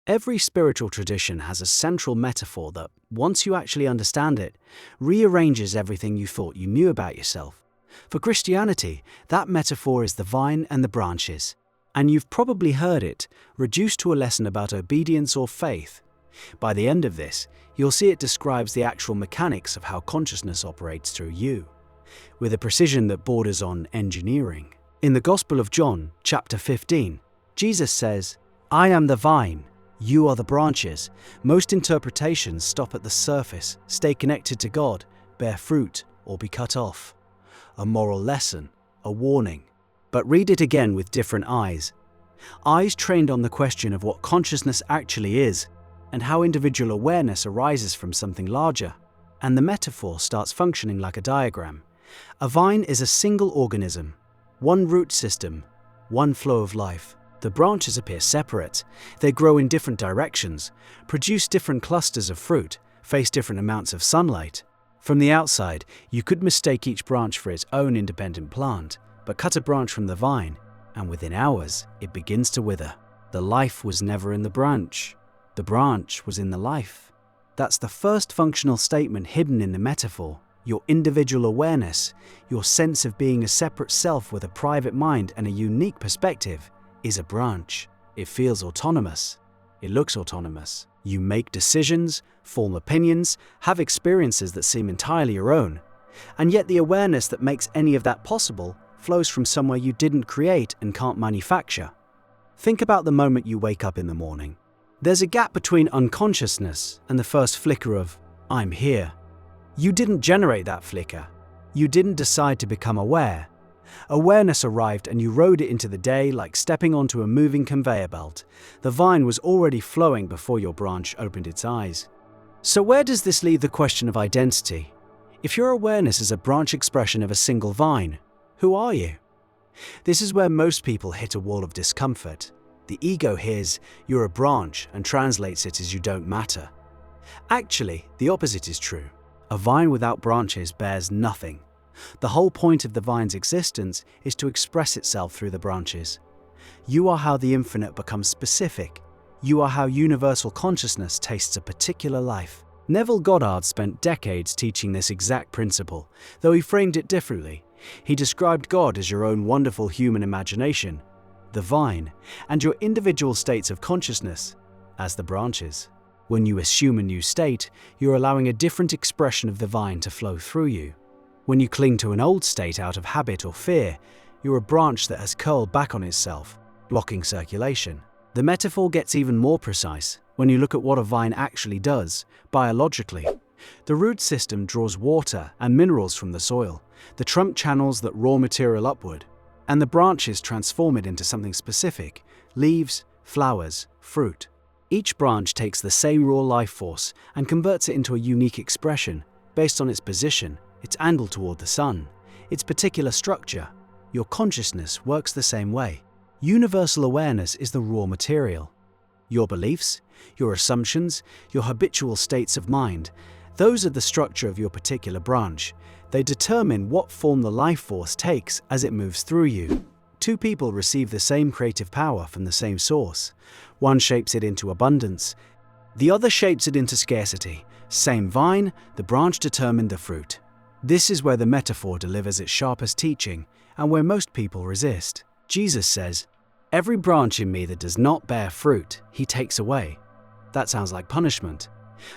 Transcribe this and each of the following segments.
Every spiritual tradition has a central metaphor that, once you actually understand it, rearranges everything you thought you knew about yourself. For Christianity, that metaphor is the vine and the branches. And you've probably heard it, reduced to a lesson about obedience or faith. By the end of this, you'll see it describes the actual mechanics of how consciousness operates through you, with a precision that borders on engineering. In the Gospel of John, chapter 15, Jesus says, "I am the vine, you are the branches." Most interpretations stop at the surface, stay connected to God, bear fruit, or be cut off. A moral lesson, a warning. But read it again with different eyes. Eyes trained on the question of what consciousness actually is, and how individual awareness arises from something larger. And the metaphor starts functioning like a diagram. A vine is a single organism, one root system, one flow of life. The branches appear separate. They grow in different directions, produce different clusters of fruit, face different amounts of sunlight. From the outside, you could mistake each branch for its own independent plant, but cut a branch from the vine, and within hours, it begins to wither. The life was never in the branch. The branch was in the life. That's the first functional statement hidden in the metaphor. Your individual awareness, your sense of being a separate self with a private mind and a unique perspective, is a branch. It feels autonomous. It looks autonomous. You make decisions, form opinions, have experiences that seem entirely your own. And yet the awareness that makes any of that possible flows from somewhere you didn't create and can't manufacture. Think about the moment you wake up in the morning. There's a gap between unconsciousness and the first flicker of, "I'm here." You didn't generate that flicker. You didn't decide to become aware. Awareness arrived and you rode it into the day like stepping onto a moving conveyor belt. The vine was already flowing before your branch opened its eyes. So where does this leave the question of identity? If your awareness is a branch expression of a single vine, who are you? This is where most people hit a wall of discomfort. The ego hears you're a branch and translates it as you don't matter. Actually, the opposite is true. A vine without branches bears nothing. The whole point of the vine's existence is to express itself through the branches. You are how the infinite becomes specific. You are how universal consciousness tastes a particular life. Neville Goddard spent decades teaching this exact principle, though he framed it differently. He described God as your own wonderful human imagination, the vine, and your individual states of consciousness as the branches. When you assume a new state, you're allowing a different expression of the vine to flow through you. When you cling to an old state out of habit or fear, you're a branch that has curled back on itself, blocking circulation. The metaphor gets even more precise when you look at what a vine actually does, biologically. The root system draws water and minerals from the soil. The trunk channels that raw material upward, and the branches transform it into something specific: leaves, flowers, fruit. Each branch takes the same raw life force and converts it into a unique expression based on its position, its angle toward the sun, its particular structure. Your consciousness works the same way. Universal awareness is the raw material. Your beliefs, your assumptions, your habitual states of mind, those are the structure of your particular branch. They determine what form the life force takes as it moves through you. Two people receive the same creative power from the same source. One shapes it into abundance, the other shapes it into scarcity. Same vine, the branch determined the fruit. This is where the metaphor delivers its sharpest teaching and where most people resist. Jesus says, "Every branch in me that does not bear fruit, he takes away." That sounds like punishment,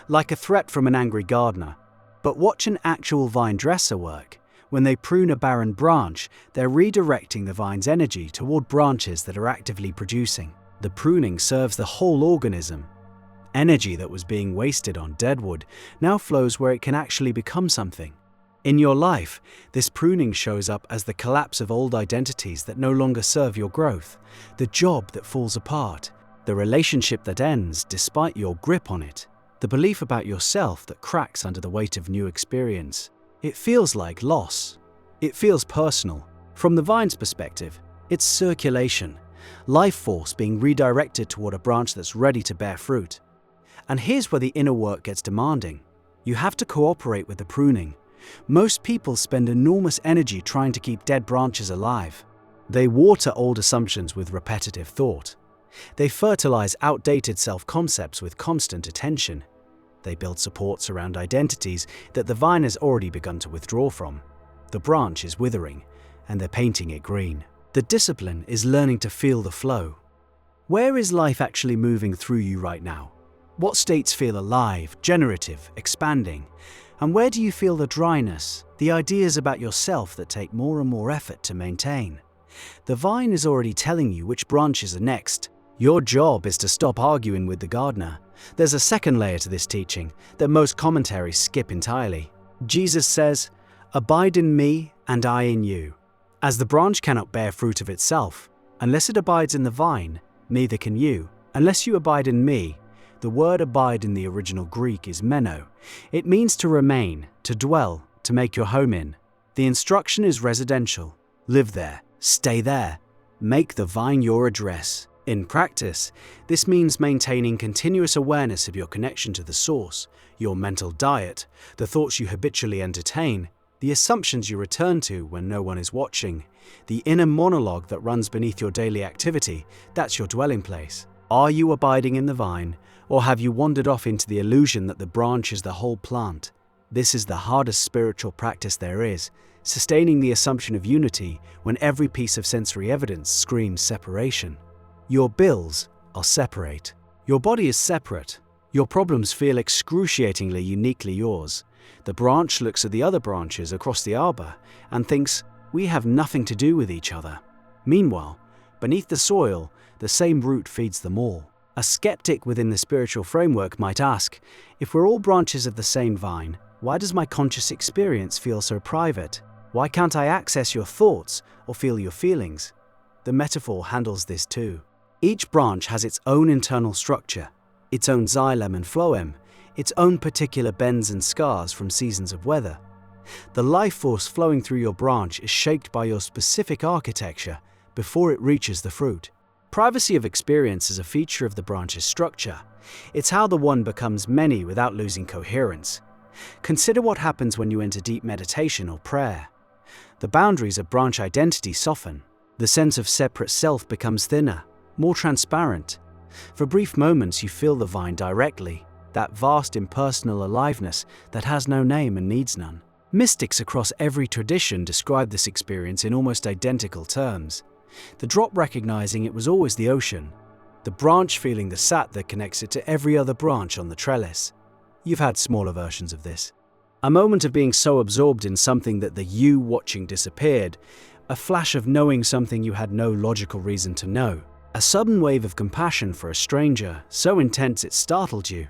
like a threat from an angry gardener. But watch an actual vine dresser work. When they prune a barren branch, they're redirecting the vine's energy toward branches that are actively producing. The pruning serves the whole organism. Energy that was being wasted on dead wood now flows where it can actually become something. In your life, this pruning shows up as the collapse of old identities that no longer serve your growth, the job that falls apart, the relationship that ends despite your grip on it, the belief about yourself that cracks under the weight of new experience. It feels like loss. It feels personal. From the vine's perspective, it's circulation, life force being redirected toward a branch that's ready to bear fruit. And here's where the inner work gets demanding. You have to cooperate with the pruning. Most people spend enormous energy trying to keep dead branches alive. They water old assumptions with repetitive thought. They fertilize outdated self-concepts with constant attention. They build supports around identities that the vine has already begun to withdraw from. The branch is withering, and they're painting it green. The discipline is learning to feel the flow. Where is life actually moving through you right now? What states feel alive, generative, expanding? And where do you feel the dryness, the ideas about yourself that take more and more effort to maintain? The vine is already telling you which branches are next. Your job is to stop arguing with the gardener. There's a second layer to this teaching that most commentaries skip entirely. Jesus says, "Abide in me and I in you." As the branch cannot bear fruit of itself, unless it abides in the vine, neither can you, unless you abide in me. The word abide in the original Greek is meno. It means to remain, to dwell, to make your home in. The instruction is residential. Live there, stay there. Make the vine your address. In practice, this means maintaining continuous awareness of your connection to the source, your mental diet, the thoughts you habitually entertain, the assumptions you return to when no one is watching, the inner monologue that runs beneath your daily activity. That's your dwelling place. Are you abiding in the vine, or have you wandered off into the illusion that the branch is the whole plant? This is the hardest spiritual practice there is, sustaining the assumption of unity when every piece of sensory evidence screams separation. Your bills are separate. Your body is separate. Your problems feel excruciatingly uniquely yours. The branch looks at the other branches across the arbor and thinks, we have nothing to do with each other. Meanwhile, beneath the soil, the same root feeds them all. A skeptic within the spiritual framework might ask, if we're all branches of the same vine, why does my conscious experience feel so private? Why can't I access your thoughts or feel your feelings? The metaphor handles this too. Each branch has its own internal structure, its own xylem and phloem, its own particular bends and scars from seasons of weather. The life force flowing through your branch is shaped by your specific architecture before it reaches the fruit. Privacy of experience is a feature of the branch's structure. It's how the one becomes many without losing coherence. Consider what happens when you enter deep meditation or prayer. The boundaries of branch identity soften. The sense of separate self becomes thinner, more transparent. For brief moments you feel the vine directly, that vast impersonal aliveness that has no name and needs none. Mystics across every tradition describe this experience in almost identical terms. The drop recognizing it was always the ocean, the branch feeling the sap that connects it to every other branch on the trellis. You've had smaller versions of this. A moment of being so absorbed in something that the you watching disappeared, a flash of knowing something you had no logical reason to know, a sudden wave of compassion for a stranger so intense it startled you.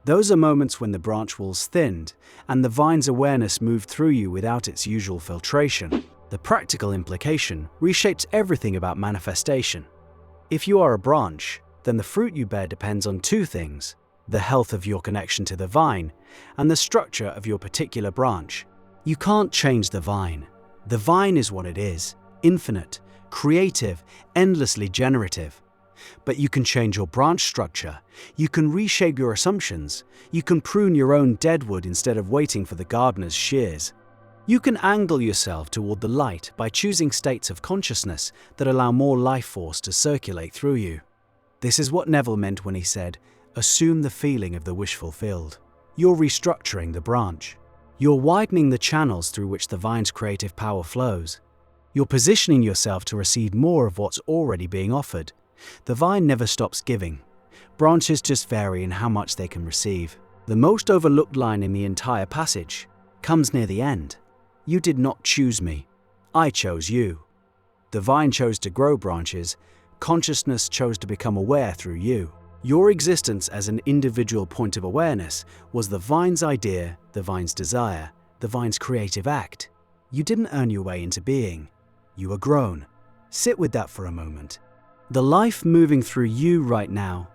Those are moments when the branch walls thinned and the vine's awareness moved through you without its usual filtration. The practical implication reshapes everything about manifestation. If you are a branch, then the fruit you bear depends on two things: the health of your connection to the vine and the structure of your particular branch. You can't change the vine. The vine is what it is, infinite, creative, endlessly generative. But you can change your branch structure, you can reshape your assumptions, you can prune your own deadwood instead of waiting for the gardener's shears. You can angle yourself toward the light by choosing states of consciousness that allow more life force to circulate through you. This is what Neville meant when he said, assume the feeling of the wish fulfilled. You're restructuring the branch. You're widening the channels through which the vine's creative power flows. You're positioning yourself to receive more of what's already being offered. The vine never stops giving. Branches just vary in how much they can receive. The most overlooked line in the entire passage comes near the end. You did not choose me. I chose you. The vine chose to grow branches. Consciousness chose to become aware through you. Your existence as an individual point of awareness was the vine's idea, the vine's desire, the vine's creative act. You didn't earn your way into being. You were grown. Sit with that for a moment. The life moving through you right now,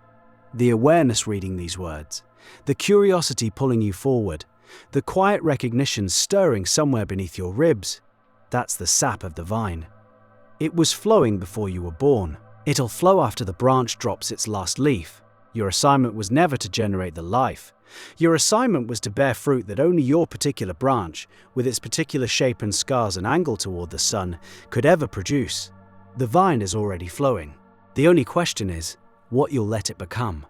the awareness reading these words, the curiosity pulling you forward, the quiet recognition stirring somewhere beneath your ribs, that's the sap of the vine. It was flowing before you were born. It'll flow after the branch drops its last leaf. Your assignment was never to generate the life. Your assignment was to bear fruit that only your particular branch, with its particular shape and scars and angle toward the sun, could ever produce. The vine is already flowing. The only question is, what you'll let it become.